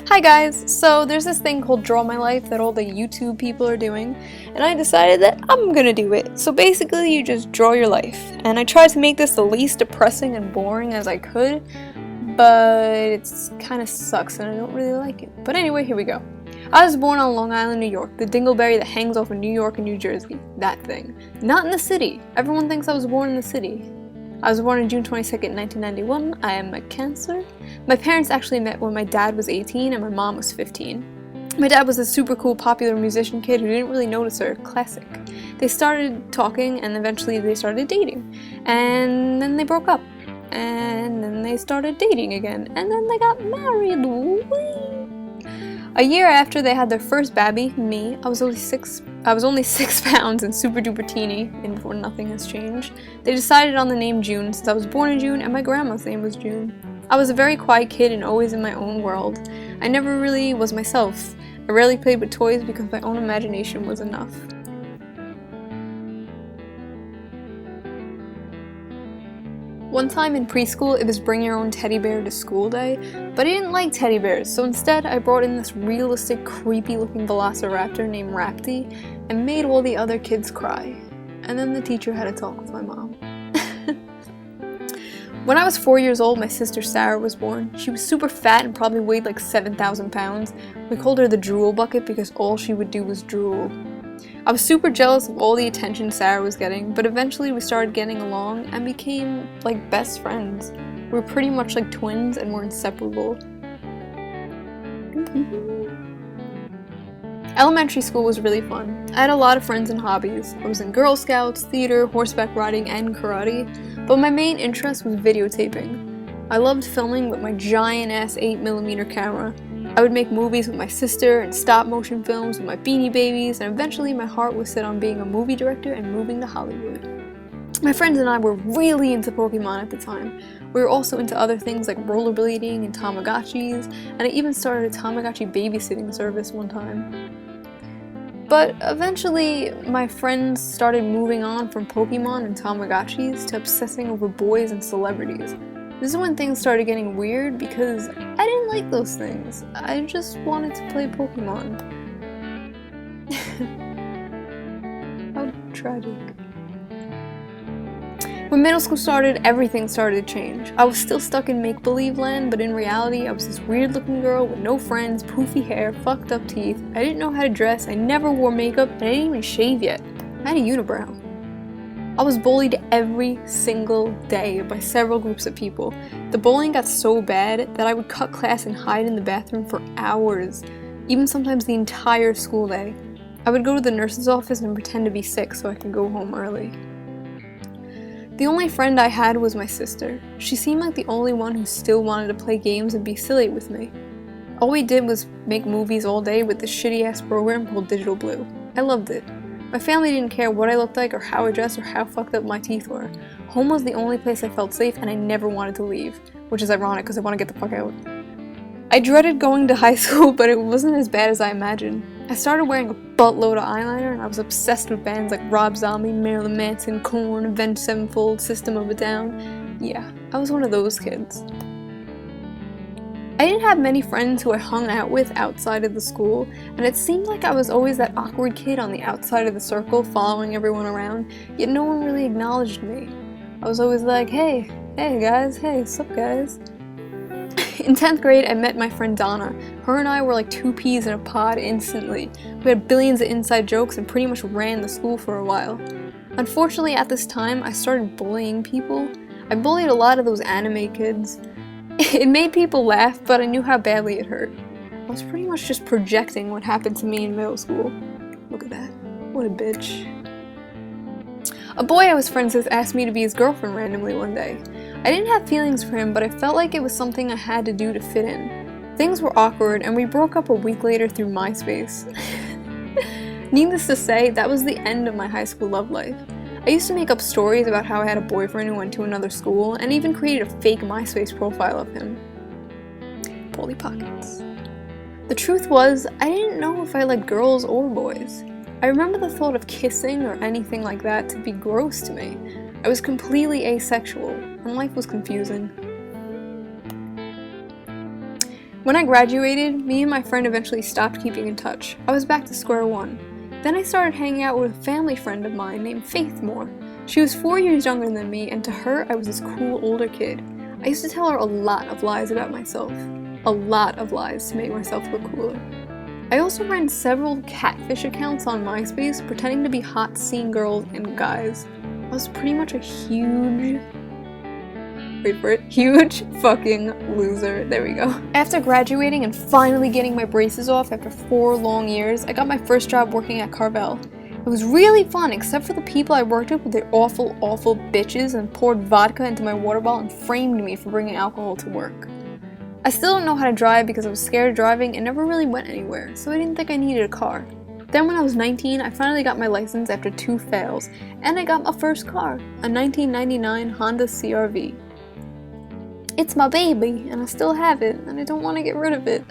Hi guys! So there's this thing called Draw My Life that all the YouTube people are doing, and I decided that I'm gonna do it. So basically you just draw your life, and I tried to make this the least depressing and boring as I could, but it's kinda sucks and I don't really like it. But anyway, here we go. I was born on Long Island, New York, the dingleberry that hangs off of New York and New Jersey. That thing. Not in the city. Everyone thinks I was born in the city. I was born on June 22nd, 1991. I am a Cancer. My parents actually met when my dad was 18 and my mom was 15. My dad was a super cool, popular musician kid who didn't really notice her. Classic. They started talking and eventually they started dating. And then they broke up. And then they started dating again. And then they got married. Whee! A year after they had their first baby, me, I was only 6 pounds and super duper teeny, and before nothing has changed. They decided on the name June since I was born in June and my grandma's name was June. I was a very quiet kid and always in my own world. I never really was myself. I rarely played with toys because my own imagination was enough. One time in preschool, it was bring your own teddy bear to school day, but I didn't like teddy bears, so instead I brought in this realistic, creepy looking velociraptor named Rapti and made all the other kids cry. And then the teacher had a talk with my mom. When I was 4 years old, my sister Sarah was born. She was super fat and probably weighed like 7,000 pounds. We called her the drool bucket because all she would do was drool. I was super jealous of all the attention Sarah was getting, but eventually we started getting along and became like best friends. We were pretty much like twins and were inseparable. Elementary school was really fun. I had a lot of friends and hobbies. I was in Girl Scouts, theater, horseback riding, and karate, but my main interest was videotaping. I loved filming with my giant ass 8mm camera. I would make movies with my sister and stop motion films with my Beanie Babies, and eventually my heart was set on being a movie director and moving to Hollywood. My friends and I were really into Pokemon at the time. We were also into other things like rollerblading and Tamagotchis, and I even started a Tamagotchi babysitting service one time. But eventually, my friends started moving on from Pokemon and Tamagotchis to obsessing over boys and celebrities. This is when things started getting weird because I didn't like those things. I just wanted to play Pokemon. How tragic. When middle school started, everything started to change. I was still stuck in make-believe land, but in reality, I was this weird-looking girl with no friends, poofy hair, fucked up teeth. I didn't know how to dress, I never wore makeup, and I didn't even shave yet. I had a unibrow. I was bullied every single day by several groups of people. The bullying got so bad that I would cut class and hide in the bathroom for hours, even sometimes the entire school day. I would go to the nurse's office and pretend to be sick so I could go home early. The only friend I had was my sister. She seemed like the only one who still wanted to play games and be silly with me. All we did was make movies all day with this shitty-ass program called Digital Blue. I loved it. My family didn't care what I looked like or how I dressed or how fucked up my teeth were. Home was the only place I felt safe and I never wanted to leave, which is ironic because I want to get the fuck out. I dreaded going to high school, but it wasn't as bad as I imagined. I started wearing a buttload of eyeliner and I was obsessed with bands like Rob Zombie, Marilyn Manson, Korn, Avenged Sevenfold, System of a Down. Yeah, I was one of those kids. I didn't have many friends who I hung out with outside of the school, and it seemed like I was always that awkward kid on the outside of the circle following everyone around, yet no one really acknowledged me. I was always like, hey guys, hey, sup guys? In 10th grade, I met my friend Donna. Her and I were like two peas in a pod instantly. We had billions of inside jokes and pretty much ran the school for a while. Unfortunately, at this time, I started bullying people. I bullied a lot of those anime kids. It made people laugh, but I knew how badly it hurt. I was pretty much just projecting what happened to me in middle school. Look at that. What a bitch. A boy I was friends with asked me to be his girlfriend randomly one day. I didn't have feelings for him, but I felt like it was something I had to do to fit in. Things were awkward, and we broke up a week later through MySpace. Needless to say, that was the end of my high school love life. I used to make up stories about how I had a boyfriend who went to another school, and even created a fake MySpace profile of him. Polly Pockets. The truth was, I didn't know if I liked girls or boys. I remember the thought of kissing or anything like that to be gross to me. I was completely asexual, and life was confusing. When I graduated, me and my friend eventually stopped keeping in touch. I was back to square one. Then I started hanging out with a family friend of mine named Faith more. She was 4 years younger than me, and to her, I was this cool older kid. I used to tell her a lot of lies about myself. A lot of lies to make myself look cooler. I also ran several catfish accounts on MySpace, pretending to be hot scene girls and guys. I was pretty much a huge fucking loser. There we go. After graduating and finally getting my braces off after 4 long years, I got my first job working at Carvel. It was really fun, except for the people I worked with their awful bitches and poured vodka into my water bottle and framed me for bringing alcohol to work. I still don't know how to drive because I was scared of driving and never really went anywhere, so I didn't think I needed a car. Then when I was 19, I finally got my license after 2 fails, and I got my first car, a 1999 Honda CR-V. It's my baby, and I still have it, and I don't want to get rid of it.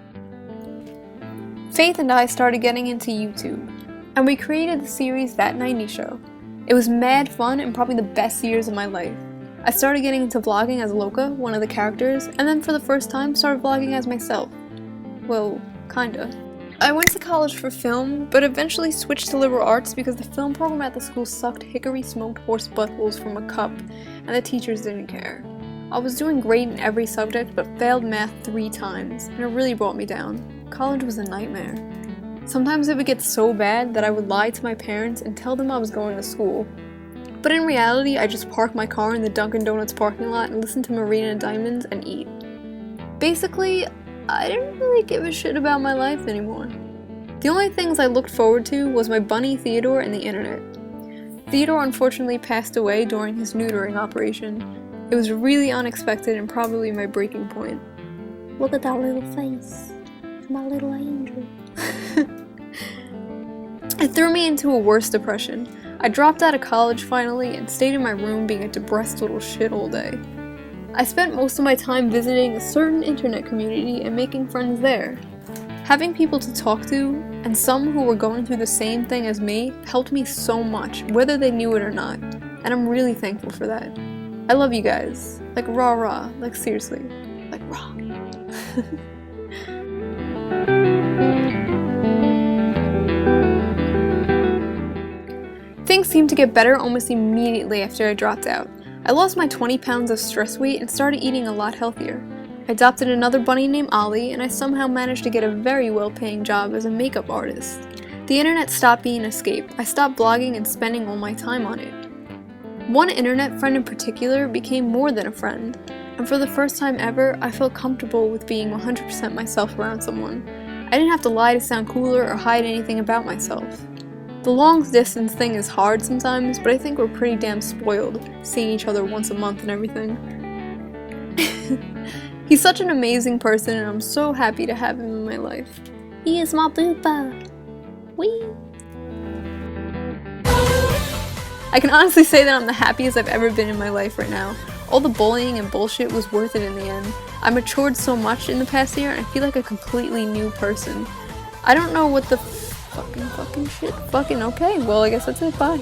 Faith and I started getting into YouTube, and we created the series That 90s Show. It was mad fun and probably the best years of my life. I started getting into vlogging as Loka, one of the characters, and then for the first time started vlogging as myself. Well, kinda. I went to college for film, but eventually switched to liberal arts because the film program at the school sucked hickory smoked horse buttholes from a cup, and the teachers didn't care. I was doing great in every subject, but failed math 3 times, and it really brought me down. College was a nightmare. Sometimes it would get so bad that I would lie to my parents and tell them I was going to school. But in reality, I just parked my car in the Dunkin' Donuts parking lot and listened to Marina Diamonds and eat. Basically, I didn't really give a shit about my life anymore. The only things I looked forward to was my bunny Theodore and the internet. Theodore unfortunately passed away during his neutering operation. It was really unexpected and probably my breaking point. Look at that little face. My little angel. It threw me into a worse depression. I dropped out of college finally and stayed in my room being a depressed little shit all day. I spent most of my time visiting a certain internet community and making friends there. Having people to talk to, and some who were going through the same thing as me, helped me so much, whether they knew it or not, and I'm really thankful for that. I love you guys. Like rah, like seriously. Like rah. Things seemed to get better almost immediately after I dropped out. I lost my 20 pounds of stress weight and started eating a lot healthier. I adopted another bunny named Ollie, and I somehow managed to get a very well-paying job as a makeup artist. The internet stopped being an escape. I stopped blogging and spending all my time on it. One internet friend in particular became more than a friend, and for the first time ever, I felt comfortable with being 100% myself around someone. I didn't have to lie to sound cooler or hide anything about myself. The long distance thing is hard sometimes, but I think we're pretty damn spoiled, seeing each other once a month and everything. He's such an amazing person, and I'm so happy to have him in my life. He is my boopa. Wee! I can honestly say that I'm the happiest I've ever been in my life right now. All the bullying and bullshit was worth it in the end. I matured so much in the past year, and I feel like a completely new person. I don't know what the fucking shit. Okay, well, I guess that's it. Bye.